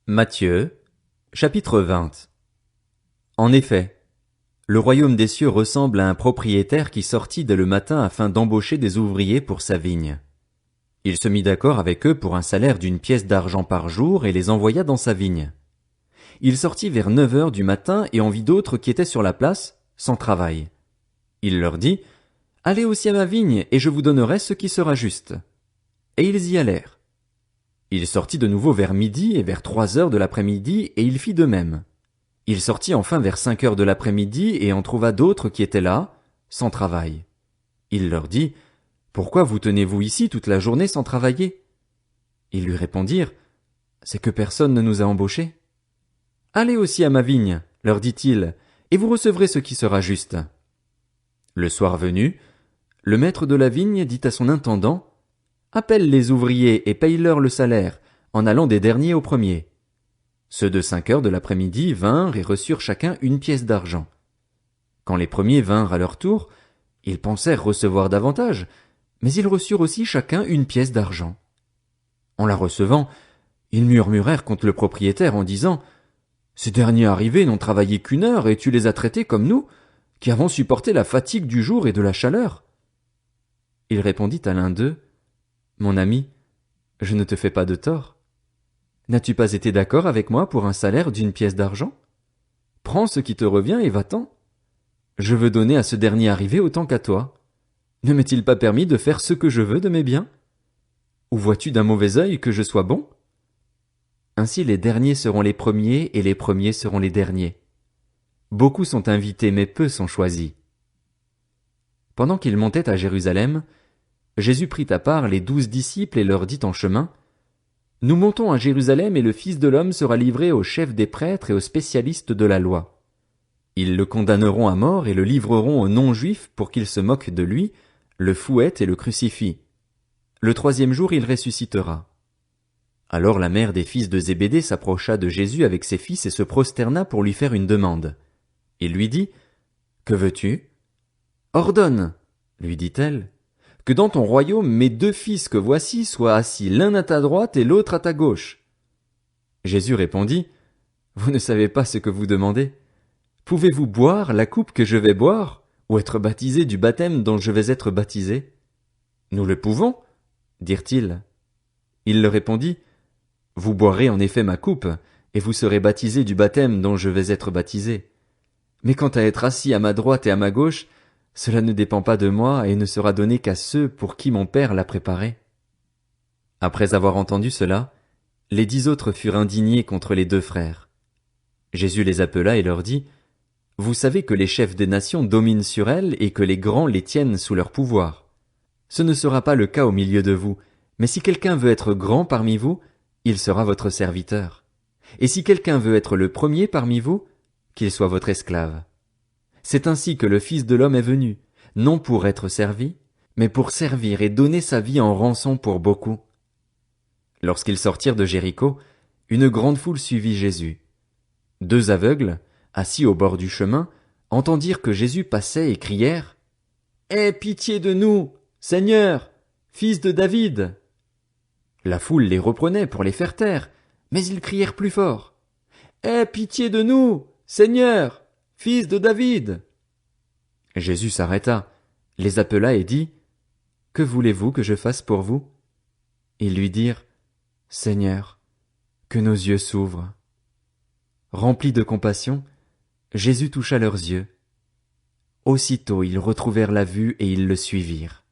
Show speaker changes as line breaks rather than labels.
Matthieu, chapitre 20. En effet, le royaume des cieux ressemble à un propriétaire qui sortit dès le matin afin d'embaucher des ouvriers pour sa vigne. Il se mit d'accord avec eux pour un salaire d'une pièce d'argent par jour et les envoya dans sa vigne. Il sortit vers 9 heures du matin et en vit d'autres qui étaient sur la place, sans travail. Il leur dit, « Allez aussi à ma vigne et je vous donnerai ce qui sera juste. » Et ils y allèrent. Il sortit de nouveau vers midi et vers 3 heures de l'après-midi, et il fit de même. Il sortit enfin vers 5 heures de l'après-midi et en trouva d'autres qui étaient là, sans travail. Il leur dit, « Pourquoi vous tenez-vous ici toute la journée sans travailler ?» Ils lui répondirent, « C'est que personne ne nous a embauchés. » « Allez aussi à ma vigne, leur dit-il, et vous recevrez ce qui sera juste. » Le soir venu, le maître de la vigne dit à son intendant, « Appelle les ouvriers et paye-leur le salaire, en allant des derniers aux premiers. » Ceux de 5 heures de l'après-midi vinrent et reçurent chacun une pièce d'argent. Quand les premiers vinrent à leur tour, ils pensèrent recevoir davantage, mais ils reçurent aussi chacun une pièce d'argent. En la recevant, ils murmurèrent contre le propriétaire en disant, « Ces derniers arrivés n'ont travaillé qu'1 heure et tu les as traités comme nous, qui avons supporté la fatigue du jour et de la chaleur. » Il répondit à l'un d'eux, « Mon ami, je ne te fais pas de tort. N'as-tu pas été d'accord avec moi pour un salaire d'une pièce d'argent? Prends ce qui te revient et va-t'en. Je veux donner à ce dernier arrivé autant qu'à toi. Ne m'est-il pas permis de faire ce que je veux de mes biens? Ou vois-tu d'un mauvais œil que je sois bon? Ainsi les derniers seront les premiers et les premiers seront les derniers. Beaucoup sont invités mais peu sont choisis. » Pendant qu'ils montaient à Jérusalem, Jésus prit à part les 12 disciples et leur dit en chemin, « Nous montons à Jérusalem et le Fils de l'homme sera livré aux chefs des prêtres et aux spécialistes de la loi. Ils le condamneront à mort et le livreront aux non-juifs pour qu'ils se moquent de lui, le fouettent et le crucifient. Le 3e jour il ressuscitera. » Alors la mère des fils de Zébédée s'approcha de Jésus avec ses fils et se prosterna pour lui faire une demande. Il lui dit, « Que veux-tu? » « Ordonne, lui dit-elle, que dans ton royaume mes 2 fils que voici soient assis l'un à ta droite et l'autre à ta gauche. » Jésus répondit, « Vous ne savez pas ce que vous demandez. Pouvez-vous boire la coupe que je vais boire, ou être baptisé du baptême dont je vais être baptisé? » Nous le pouvons, dirent-ils. Il leur répondit, « Vous boirez en effet ma coupe, et vous serez baptisés du baptême dont je vais être baptisé. Mais quant à être assis à ma droite et à ma gauche, cela ne dépend pas de moi et ne sera donné qu'à ceux pour qui mon Père l'a préparé. » Après avoir entendu cela, les 10 autres furent indignés contre les 2 frères. Jésus les appela et leur dit, « Vous savez que les chefs des nations dominent sur elles et que les grands les tiennent sous leur pouvoir. Ce ne sera pas le cas au milieu de vous, mais si quelqu'un veut être grand parmi vous, il sera votre serviteur. Et si quelqu'un veut être le premier parmi vous, qu'il soit votre esclave. C'est ainsi que le Fils de l'homme est venu, non pour être servi, mais pour servir et donner sa vie en rançon pour beaucoup. » Lorsqu'ils sortirent de Jéricho, une grande foule suivit Jésus. 2 aveugles, assis au bord du chemin, entendirent que Jésus passait et crièrent, « Aie pitié de nous, Seigneur, fils de David !» La foule les reprenait pour les faire taire, mais ils crièrent plus fort, « Aie pitié de nous, Seigneur, fils de David !» Jésus s'arrêta, les appela et dit, « Que voulez-vous que je fasse pour vous? » Ils lui dirent, « Seigneur, que nos yeux s'ouvrent. » Rempli de compassion, Jésus toucha leurs yeux. Aussitôt ils retrouvèrent la vue et ils le suivirent.